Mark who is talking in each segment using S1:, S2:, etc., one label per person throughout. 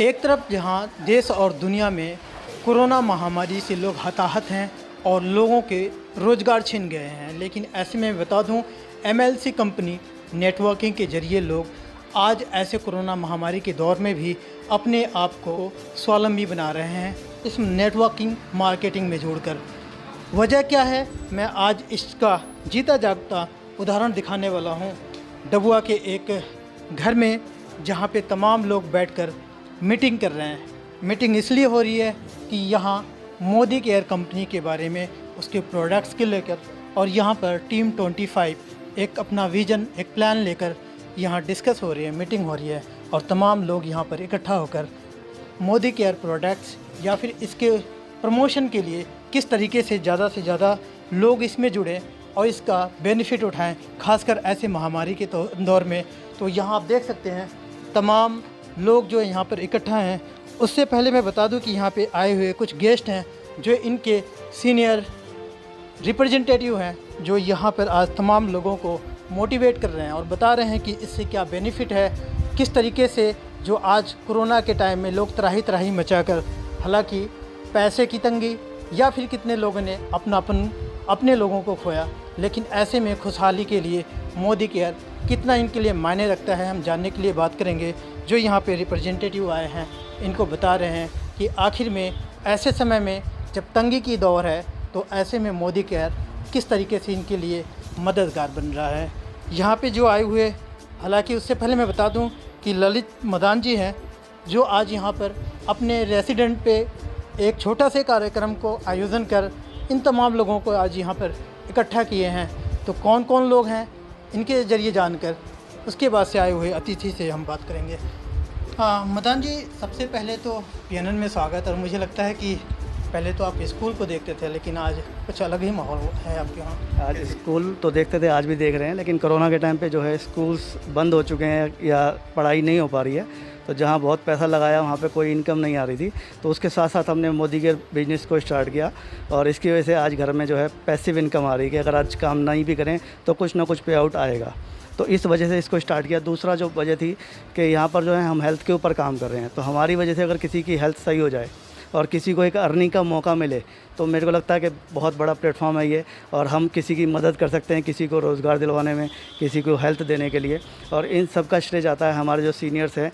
S1: एक तरफ जहां देश और दुनिया में कोरोना महामारी से लोग हताहत हैं और लोगों के रोज़गार छिन गए हैं, लेकिन ऐसे में बता दूं एमएलसी कंपनी नेटवर्किंग के ज़रिए लोग आज ऐसे कोरोना महामारी के दौर में भी अपने आप को स्वावलंबी बना रहे हैं इस नेटवर्किंग मार्केटिंग में जोड़कर। वजह क्या है, मैं आज इसका जीता जागता उदाहरण दिखाने वाला हूं। डबुआ के एक घर में जहां पे तमाम लोग बैठकर मीटिंग कर रहे हैं। मीटिंग इसलिए हो रही है कि यहाँ मोदी केयर कंपनी के बारे में, उसके प्रोडक्ट्स के लेकर, और यहाँ पर टीम 25 एक अपना विज़न, एक प्लान लेकर यहाँ डिस्कस हो रही है, मीटिंग हो रही है और तमाम लोग यहाँ पर इकट्ठा होकर मोदी केयर प्रोडक्ट्स या फिर इसके प्रमोशन के लिए किस तरीके से ज़्यादा लोग इसमें जुड़े और इसका बेनिफिट उठाएं, खासकर ऐसे महामारी के दौर में। तो यहाँ आप देख सकते हैं तमाम लोग जो यहाँ पर इकट्ठा हैं। उससे पहले मैं बता दूं कि यहाँ पे आए हुए कुछ गेस्ट हैं जो इनके सीनियर रिप्रेजेंटेटिव हैं, जो यहाँ पर आज तमाम लोगों को मोटिवेट कर रहे हैं और बता रहे हैं कि इससे क्या बेनिफिट है, किस तरीके से जो आज कोरोना के टाइम में लोग त्राही मचाकर, हालांकि पैसे की तंगी या फिर कितने लोगों ने अपनापन अपने लोगों को खोया, लेकिन ऐसे में खुशहाली के लिए मोदी केयर कितना इनके लिए मायने रखता है, हम जानने के लिए बात करेंगे। जो यहाँ पे रिप्रेजेंटेटिव आए हैं इनको बता रहे हैं कि आखिर में ऐसे समय में जब तंगी की दौर है तो ऐसे में मोदी केयर किस तरीके से इनके लिए मददगार बन रहा है। यहाँ पे जो आए हुए, हालांकि उससे पहले मैं बता दूं कि ललित मदान जी हैं जो आज यहाँ पर अपने रेसिडेंट पे एक छोटा से कार्यक्रम को आयोजन कर इन तमाम लोगों को आज यहाँ पर इकट्ठा किए हैं। तो कौन कौन लोग हैं इनके ज़रिए जानकर उसके बाद से आए हुए अतिथि से हम बात करेंगे। हाँ मदान जी, सबसे पहले तो पीएनएन में स्वागत। और मुझे लगता है कि पहले तो आप स्कूल को देखते थे, लेकिन आज कुछ अलग ही माहौल है आपके यहाँ।
S2: आज स्कूल तो देखते थे, आज भी देख रहे हैं, लेकिन कोरोना के टाइम पे जो है स्कूल्स बंद हो चुके हैं या पढ़ाई नहीं हो पा रही है। तो जहाँ बहुत पैसा लगाया वहाँ पे कोई इनकम नहीं आ रही थी, तो उसके साथ साथ हमने मोदी के बिज़नेस को स्टार्ट किया और इसकी वजह से आज घर में जो है पैसिव इनकम आ रही है कि अगर आज काम नहीं भी करें तो कुछ ना कुछ पे आउट आएगा। तो इस वजह से इसको स्टार्ट किया। दूसरा जो वजह थी कि यहाँ पर जो है हम हेल्थ के ऊपर काम कर रहे हैं, तो हमारी वजह से अगर किसी की हेल्थ सही हो जाए और किसी को एक अर्निंग का मौका मिले तो मेरे को लगता है कि बहुत बड़ा प्लेटफॉर्म है ये, और हम किसी की मदद कर सकते हैं, किसी को रोज़गार दिलवाने में, किसी को हेल्थ देने के लिए। और इन सब का श्रेय जाता है हमारे जो सीनियर्स हैं,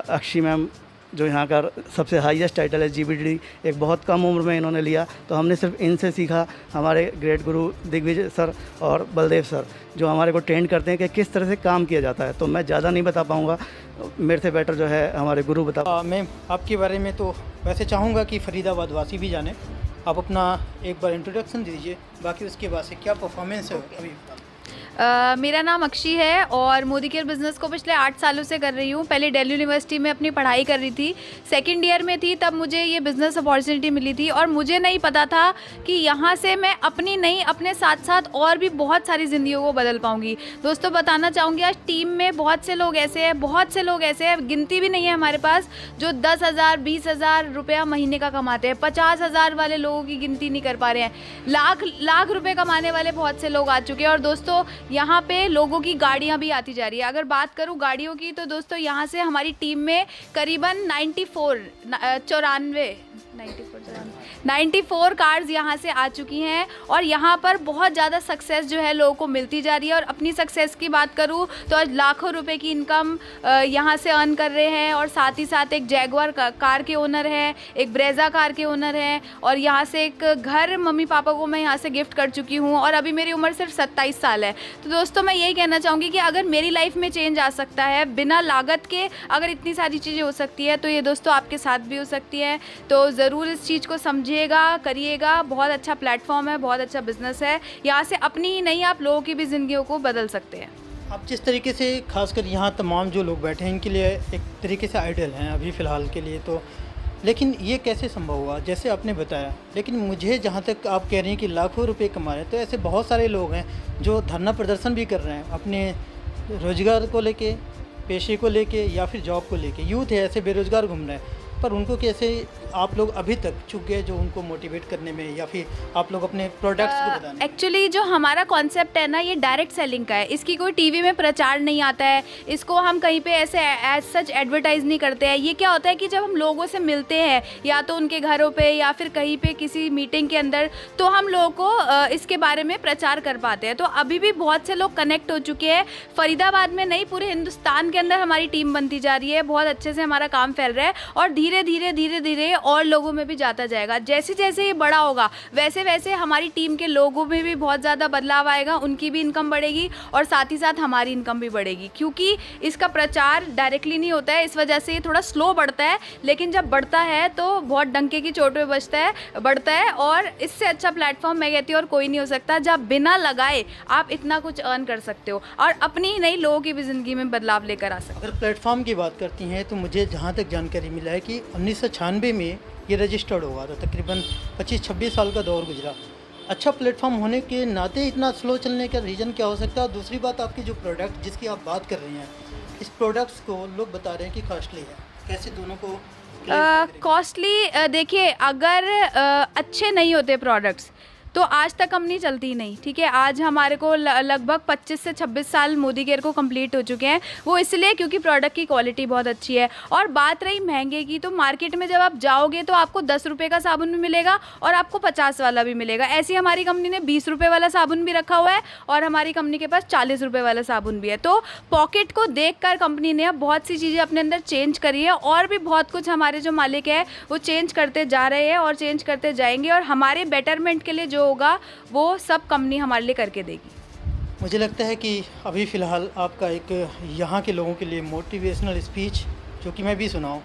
S2: अक्षी मैम जो यहाँ का सबसे हाईएस्ट टाइटल है जीबीडी, एक बहुत कम उम्र में इन्होंने लिया। तो हमने सिर्फ इनसे सीखा, हमारे ग्रेट गुरु दिग्विजय सर और बलदेव सर जो हमारे को ट्रेन करते हैं कि किस तरह से काम किया जाता है। तो मैं ज़्यादा नहीं बता पाऊँगा, मेरे से बेटर जो है हमारे गुरु बता।
S1: मैं आपके बारे में तो वैसे चाहूँगा कि फरीदाबाद वासी भी जाने। आप अपना एक बार इंट्रोडक्शन दीजिए, बाकी उसके बाद से क्या परफॉर्मेंस है अभी।
S3: मेरा नाम अक्षी है और मोदी केयर बिज़नेस को पिछले 8 सालों से कर रही हूँ। पहले दिल्ली यूनिवर्सिटी में अपनी पढ़ाई कर रही थी, सेकंड ईयर में थी, तब मुझे ये बिज़नेस अपॉर्चुनिटी मिली थी और मुझे नहीं पता था कि यहाँ से मैं अपनी नहीं, अपने साथ साथ और भी बहुत सारी ज़िंदगियों को बदल पाऊँगी। दोस्तों बताना चाहूँगी, आज टीम में बहुत से लोग ऐसे हैं, गिनती भी नहीं है हमारे पास, जो 10,000 20,000 रुपया महीने का कमाते हैं। 50,000 वाले लोगों की गिनती नहीं कर पा रहे हैं। लाख रुपये कमाने वाले बहुत से लोग आ चुके हैं। और दोस्तों यहाँ पे लोगों की गाड़ियाँ भी आती जा रही है। अगर बात करूँ गाड़ियों की तो दोस्तों यहाँ से हमारी टीम में करीबन 94 कार्स यहाँ से आ चुकी हैं और यहाँ पर बहुत ज़्यादा सक्सेस जो है लोगों को मिलती जा रही है। और अपनी सक्सेस की बात करूँ तो आज लाखों रुपए की इनकम यहाँ से अर्न कर रहे हैं। और साथ ही साथ एक जैगवार कार के ओनर हैं, एक ब्रेजा कार के ओनर हैं, और यहाँ से एक घर मम्मी पापा को मैं यहाँ से गिफ्ट कर चुकी हूँ। और अभी मेरी उम्र सिर्फ 27 साल है। तो दोस्तों मैं यही कहना चाहूँगी कि अगर मेरी लाइफ में चेंज आ सकता है बिना लागत के, अगर इतनी सारी चीज़ें हो सकती है, तो ये दोस्तों आपके साथ भी हो सकती है। तो ज़रूर इस चीज़ को समझिएगा, करिएगा। बहुत अच्छा प्लेटफॉर्म है, बहुत अच्छा बिजनेस है। यहाँ से अपनी ही नहीं, आप लोगों की भी ज़िंदगियों को बदल सकते हैं।
S1: आप जिस तरीके से, खासकर यहाँ तमाम जो लोग बैठे हैं इनके लिए एक तरीके से आइडियल हैं अभी फ़िलहाल के लिए, तो लेकिन ये कैसे संभव हुआ जैसे आपने बताया। लेकिन मुझे जहाँ तक आप कह रही हैं कि लाखों रुपए कमा रहे हैं, तो ऐसे बहुत सारे लोग हैं जो धरना प्रदर्शन भी कर रहे हैं अपने रोज़गार को लेके, पेशे को लेके या फिर जॉब को लेके। यूथ है ऐसे बेरोज़गार घूम रहे हैं। पर उनको कैसे आप लोग अभी तक चुक गए जो उनको मोटिवेट करने में, या फिर आप लोग अपने प्रोडक्ट्स को बताने?
S3: एक्चुअली जो हमारा कॉन्सेप्ट है ना, ये डायरेक्ट सेलिंग का है। इसकी कोई टीवी में प्रचार नहीं आता है, इसको हम कहीं पे ऐसे एज सच एडवर्टाइज नहीं करते हैं। ये क्या होता है कि जब हम लोगों से मिलते हैं या तो उनके घरों पे या फिर कहीं पे किसी मीटिंग के अंदर, तो हम लोगों को इसके बारे में प्रचार कर पाते हैं। तो अभी भी बहुत से लोग कनेक्ट हो चुके हैं। फरीदाबाद में नहीं, पूरे हिंदुस्तान के अंदर हमारी टीम बनती जा रही है। बहुत अच्छे से हमारा काम फैल रहा है और धीरे धीरे और लोगों में भी जाता जाएगा। जैसे जैसे ये बड़ा होगा वैसे वैसे हमारी टीम के लोगों में भी बहुत ज़्यादा बदलाव आएगा, उनकी भी इनकम बढ़ेगी और साथ ही साथ हमारी इनकम भी बढ़ेगी। क्योंकि इसका प्रचार डायरेक्टली नहीं होता है, इस वजह से ये थोड़ा स्लो बढ़ता है, लेकिन जब बढ़ता है तो बहुत डंके की चोट पे बढ़ता है। और इससे अच्छा प्लेटफॉर्म मैं कहती हूँ और कोई नहीं हो सकता, जब बिना लगाए आप इतना कुछ अर्न कर सकते हो और अपनी ही नहीं, लोगों की भी ज़िंदगी में बदलाव लेकर आ सकते हो।
S1: अगर प्लेटफॉर्म की बात करती हैं तो मुझे जहाँ तक जानकारी मिला है कि 1996 में ये रजिस्टर्ड हुआ था, तकरीबन 25-26 साल का दौर गुजरा। अच्छा प्लेटफॉर्म होने के नाते इतना स्लो चलने का रीज़न क्या हो सकता है? और दूसरी बात, आपकी जो प्रोडक्ट जिसकी आप बात कर रही हैं, इस प्रोडक्ट्स को लोग बता रहे हैं कि कॉस्टली है, कैसे दोनों को
S3: कॉस्टली देखिए, अगर अच्छे नहीं होते प्रोडक्ट्स तो आज तक हम नहीं चलती नहीं, ठीक है। आज हमारे को लगभग 25 से 26 साल मोदी केयर को कंप्लीट हो चुके हैं। वो इसलिए क्योंकि प्रोडक्ट की क्वालिटी बहुत अच्छी है। और बात रही महंगे की, तो मार्केट में जब आप जाओगे तो आपको 10 रुपये का साबुन भी मिलेगा और आपको 50 वाला भी मिलेगा। ऐसी हमारी कंपनी ने 20 रुपये वाला साबुन भी रखा हुआ है और हमारी कंपनी के पास 40 रुपये वाला साबुन भी है। तो पॉकेट को देख कर कंपनी ने अब बहुत सी चीज़ें अपने अंदर चेंज करी है और भी बहुत कुछ हमारे जो मालिक है वो चेंज करते जा रहे हैं और चेंज करते जाएंगे। और हमारे बेटरमेंट के लिए जो होगा वो सब कंपनी हमारे लिए करके देगी।
S1: मुझे लगता है कि अभी फ़िलहाल आपका एक यहाँ के लोगों के लिए मोटिवेशनल स्पीच, जो कि मैं भी सुनाऊँ,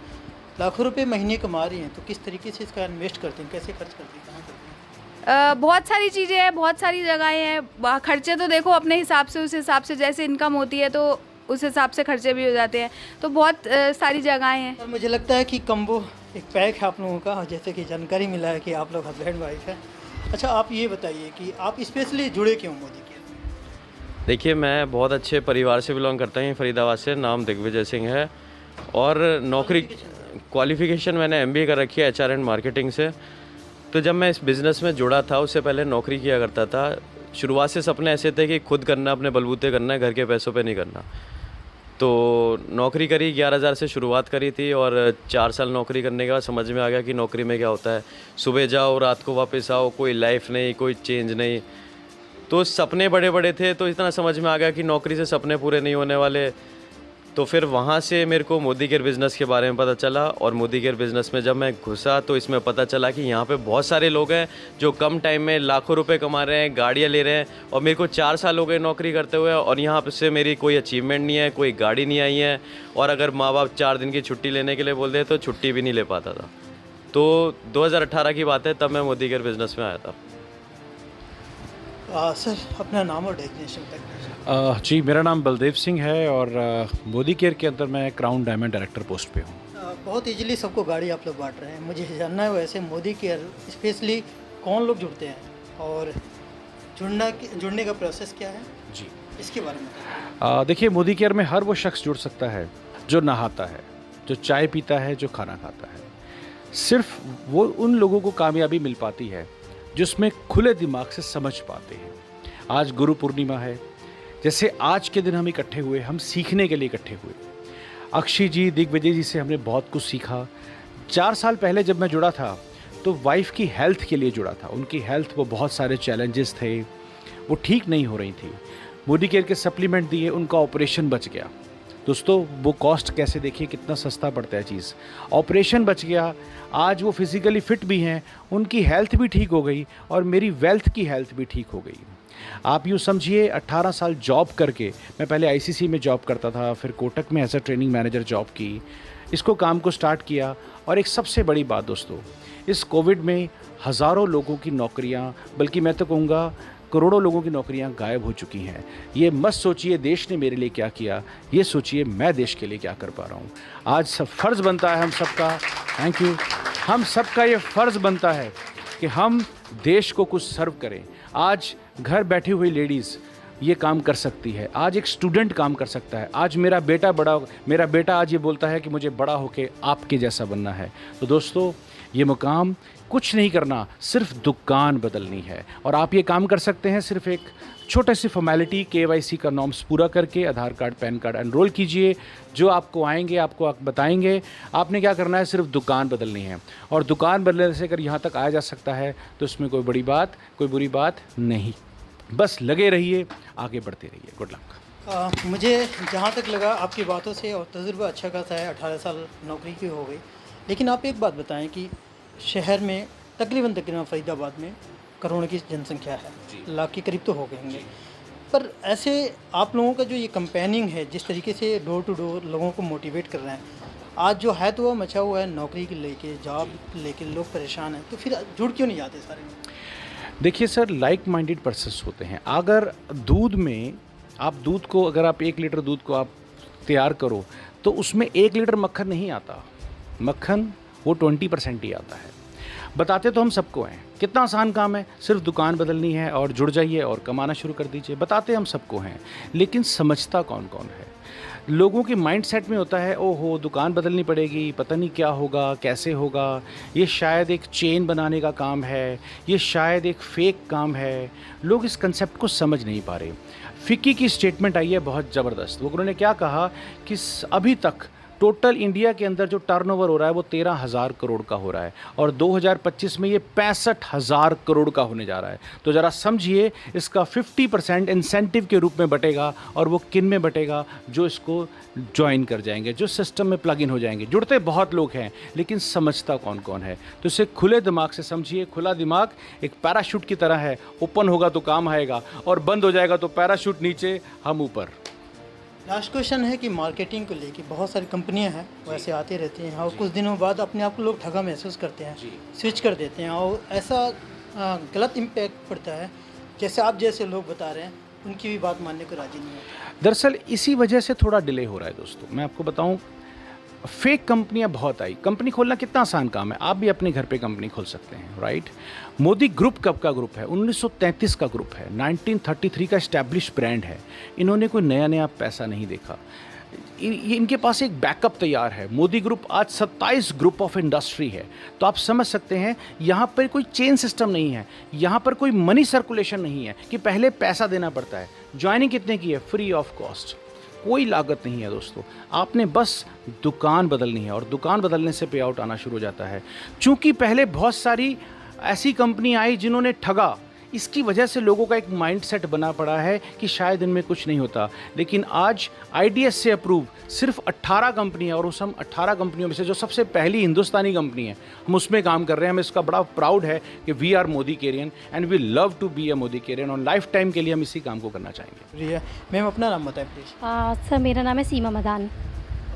S1: लाखों रुपए महीने कमा रही हैं तो किस तरीके से इसका इन्वेस्ट करते हैं, कैसे खर्च करते हैं, कहाँ करते हैं?
S3: बहुत सारी चीज़ें हैं, बहुत सारी जगहें हैं। खर्चे तो देखो अपने हिसाब से, उस हिसाब से जैसे इनकम होती है तो उस हिसाब से खर्चे भी हो जाते हैं। तो बहुत सारी जगहें हैं।
S1: और मुझे लगता है कि कम्बो एक पैक है आप लोगों का, जैसे कि जानकारी मिला है कि आप लोग हस्बैंड वाइफ है। अच्छा, आप ये बताइए कि आप स्पेशली जुड़े क्यों मोदी केयर में?
S4: देखिए, मैं बहुत अच्छे परिवार से बिलोंग करता हूँ, फरीदाबाद से। नाम दिग्विजय सिंह है और नौकरी क्वालिफ़िकेशन मैंने MBA कर रखी है HR एंड मार्केटिंग से। तो जब मैं इस बिज़नेस में जुड़ा था उससे पहले नौकरी किया करता था। शुरुआत से सपने ऐसे थे कि खुद करना, अपने बलबूते करना है, घर के पैसों पे नहीं करना। तो नौकरी करी, 11,000 से शुरुआत करी थी और 4 साल नौकरी करने के बाद समझ में आ गया कि नौकरी में क्या होता है। सुबह जाओ, रात को वापस आओ, कोई लाइफ नहीं, कोई चेंज नहीं। तो सपने बड़े बड़े थे, तो इतना समझ में आ गया कि नौकरी से सपने पूरे नहीं होने वाले। तो फिर वहाँ से मेरे को मोदी केयर बिज़नेस के बारे में पता चला और मोदी केयर बिज़नेस में जब मैं घुसा तो इसमें पता चला कि यहाँ पे बहुत सारे लोग हैं जो कम टाइम में लाखों रुपए कमा रहे हैं, गाड़ियाँ ले रहे हैं। और मेरे को 4 साल हो गए नौकरी करते हुए और यहाँ से मेरी कोई अचीवमेंट नहीं है, कोई गाड़ी नहीं आई है। और अगर माँ बाप 4 दिन की छुट्टी लेने के लिए बोल दे तो छुट्टी भी नहीं ले पाता था। तो 2018 की बात है, तब मैं मोदी केयर बिज़नेस में आया था।
S1: सर, अपना नाम और डेजिग्नेशन तक।
S5: जी, मेरा नाम बलदेव सिंह है और मोदी केयर के अंदर मैं क्राउन डायमंड डायरेक्टर पोस्ट पे हूँ।
S1: बहुत इजीली सबको गाड़ी आप लोग बांट रहे हैं। मुझे जानना है वैसे मोदी केयर स्पेशली कौन लोग जुड़ते हैं और जुड़ने का प्रोसेस क्या है
S5: जी,
S1: इसके बारे में।
S5: देखिए, मोदी केयर में हर वो शख्स जुड़ सकता है जो नहाता है, जो चाय पीता है, जो खाना खाता है। सिर्फ वो उन लोगों को कामयाबी मिल पाती है जिसमें खुले दिमाग से समझ पाते हैं। आज गुरु पूर्णिमा है, जैसे आज के दिन हम इकट्ठे हुए, हम सीखने के लिए इकट्ठे हुए। अक्षी जी, दिग्विजय जी से हमने बहुत कुछ सीखा। 4 साल पहले जब मैं जुड़ा था तो वाइफ की हेल्थ के लिए जुड़ा था। उनकी हेल्थ, वो बहुत सारे चैलेंजेस थे, वो ठीक नहीं हो रही थी। मोदी केयर के सप्लीमेंट दिए, उनका ऑपरेशन बच गया। दोस्तों, वो कॉस्ट कैसे देखिए, कितना सस्ता पड़ता है चीज़। ऑपरेशन बच गया, आज वो फिज़िकली फ़िट भी हैं, उनकी हेल्थ भी ठीक हो गई और मेरी वेल्थ की हेल्थ भी ठीक हो गई। आप यूँ समझिए, 18 साल जॉब करके, मैं पहले ICC में जॉब करता था, फिर कोटक में as a training manager job की, इसको काम को स्टार्ट किया। और एक सबसे बड़ी बात दोस्तों, इस कोविड में हज़ारों लोगों की नौकरियां, बल्कि मैं तो कहूँगा करोड़ों लोगों की नौकरियां गायब हो चुकी हैं। ये मत सोचिए देश ने मेरे लिए क्या किया, ये सोचिए मैं देश के लिए क्या कर पा रहा हूँ। आज सब फ़र्ज़ बनता है हम सबका, थैंक यू, हम सबका ये फ़र्ज़ बनता है कि हम देश को कुछ सर्व करें। आज घर बैठी हुई लेडीज़ ये काम कर सकती है, आज एक स्टूडेंट काम कर सकता है, आज मेरा बेटा आज ये बोलता है कि मुझे बड़ा होके आपके जैसा बनना है। तो दोस्तों, ये मुकाम कुछ नहीं करना, सिर्फ दुकान बदलनी है। और आप ये काम कर सकते हैं सिर्फ एक छोटे सी फॉर्मेलिटी, KYC का नॉर्म्स पूरा करके आधार कार्ड, पैन कार्ड एनरोल कीजिए। जो आपको आएंगे आपको बताएंगे। आपने क्या करना है, सिर्फ दुकान बदलनी है। और दुकान बदलने से अगर यहाँ तक आया जा सकता है तो इसमें कोई बुरी बात नहीं। बस लगे रहिए, आगे बढ़ते रहिए। Good luck.
S1: मुझे जहाँ तक लगा आपकी बातों से, और तजुर्बा अच्छा खासा है, 18 साल नौकरी की हो गई। लेकिन आप एक बात बताएं कि शहर में तकरीबन फरीदाबाद में करोड़ की जनसंख्या है, लाख के करीब तो हो गए होंगे, पर ऐसे आप लोगों का जो ये कंपेनिंग है, जिस तरीके से डोर टू डोर लोगों को मोटिवेट कर रहे हैं, आज जो है तो वह मचा हुआ है नौकरी के लेके, जॉब लेके लोग परेशान हैं, तो फिर जुड़ क्यों नहीं जाते सारे?
S5: देखिए सर, लाइक माइंडेड पर्सन्स होते हैं। अगर अगर आप 1 लीटर दूध को आप तैयार करो तो उसमें 1 लीटर मक्खन नहीं आता। मक्खन वो 20% ही आता है। बताते तो हम सबको हैं, कितना आसान काम है, सिर्फ दुकान बदलनी है और जुड़ जाइए और कमाना शुरू कर दीजिए। बताते हम सबको हैं, लेकिन समझता कौन कौन है? लोगों के माइंड सेट में होता है, ओहो दुकान बदलनी पड़ेगी, पता नहीं क्या होगा, कैसे होगा, ये शायद एक चेन बनाने का काम है, ये शायद एक फेक काम है। लोग इस कंसेप्ट को समझ नहीं पा रहे। फिक्की की स्टेटमेंट आई है बहुत ज़बरदस्त। वो उन्होंने क्या कहा कि अभी तक टोटल इंडिया के अंदर जो टर्नओवर हो रहा है वो 13,000 करोड़ का हो रहा है और 2025 में ये 65,000 करोड़ का होने जा रहा है। तो ज़रा समझिए, इसका 50% इंसेंटिव के रूप में बटेगा। और वो किन में बटेगा? जो इसको ज्वाइन कर जाएंगे, जो सिस्टम में प्लग इन हो जाएंगे। जुड़ते बहुत लोग हैं, लेकिन समझता कौन कौन है? तो इसे खुले दिमाग से समझिए। खुला दिमाग एक पैराशूट की तरह है, ओपन होगा तो काम आएगा और बंद हो जाएगा तो पैराशूट नीचे, हम ऊपर।
S1: लास्ट क्वेश्चन है कि मार्केटिंग को लेके बहुत सारी कंपनियां हैं, वैसे आती रहती हैं और कुछ दिनों बाद अपने आप को लोग ठगा महसूस करते हैं, स्विच कर देते हैं और ऐसा गलत इम्पैक्ट पड़ता है। जैसे आप जैसे लोग बता रहे हैं, उनकी भी बात मानने को राजी नहीं है।
S5: दरअसल इसी वजह से थोड़ा डिले हो रहा है दोस्तों। मैं आपको बताऊं, फेक कंपनियां बहुत आई। कंपनी खोलना कितना आसान काम है, आप भी अपने घर पे कंपनी खोल सकते हैं, राइट। मोदी ग्रुप कब का ग्रुप है? 1933 का ग्रुप है, 1933 का एस्टैब्लिश ब्रांड है। इन्होंने कोई नया पैसा नहीं देखा। इनके पास एक बैकअप तैयार है। मोदी ग्रुप आज 27 ग्रुप ऑफ इंडस्ट्री है। तो आप समझ सकते हैं, यहाँ पर कोई चेन सिस्टम नहीं है, यहाँ पर कोई मनी सर्कुलेशन नहीं है कि पहले पैसा देना पड़ता है। ज्वाइनिंग कितने की है? फ्री ऑफ कॉस्ट, कोई लागत नहीं है दोस्तों। आपने बस दुकान बदलनी है और दुकान बदलने से पे आउट आना शुरू हो जाता है। चूँकि पहले बहुत सारी ऐसी कंपनी आई जिन्होंने ठगा, इसकी वजह से लोगों का एक माइंडसेट बना पड़ा है कि शायद इनमें कुछ नहीं होता। लेकिन आज IDS से अप्रूव सिर्फ 18 कंपनी है और उस हम 18 कंपनियों में से जो सबसे पहली हिंदुस्तानी कंपनी है, हम उसमें काम कर रहे हैं। हमें इसका बड़ा प्राउड है कि वी आर मोदी केरियन and we love to be a Modi केरियन और लाइफ टाइम के लिए हम इसी काम को करना चाहेंगे।
S1: रिया मैम, अपना नाम बताएं प्लीज़।
S6: सर मेरा नाम है सीमा मदान।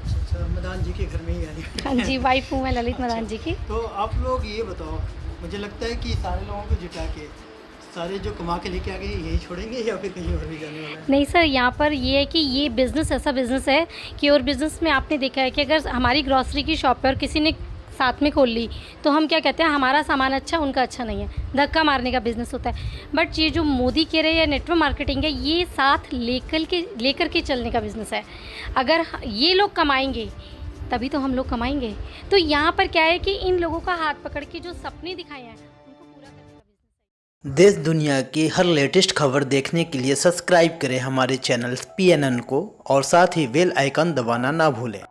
S1: अच्छा, मदान जी के घर में ही आई?
S6: हाँ जी, वाइफ हूँ मैं ललित मदान जी की।
S1: तो आप लोग ये बताओ, मुझे लगता है कि सारे लोगों को जुटा के सारे जो कमा के लेके आ गए यही छोड़ेंगे या फिर कहीं और भी जाने वाला है?
S6: नहीं सर, यहाँ पर ये है कि ये बिज़नेस ऐसा बिज़नेस है कि, और बिज़नेस में आपने देखा है कि अगर हमारी ग्रॉसरी की शॉप पर किसी ने साथ में खोल ली तो हम क्या कहते हैं, हमारा सामान अच्छा उनका अच्छा नहीं है, धक्का मारने का बिज़नेस होता है। बट ये जो मोदी कह रहे हैं या नेटवर्क मार्केटिंग है, ये साथ लेकर के चलने का बिज़नेस है। अगर ये लोग कमाएंगे तभी तो हम लोग कमाएंगे। तो यहाँ पर क्या है कि इन लोगों का हाथ पकड़ के जो सपने दिखाए हैं उनको पूरा करने का बिज़नेस है।
S1: देश दुनिया की हर लेटेस्ट खबर देखने के लिए सब्सक्राइब करें हमारे चैनल PNN को और साथ ही बेल आइकन दबाना ना भूलें।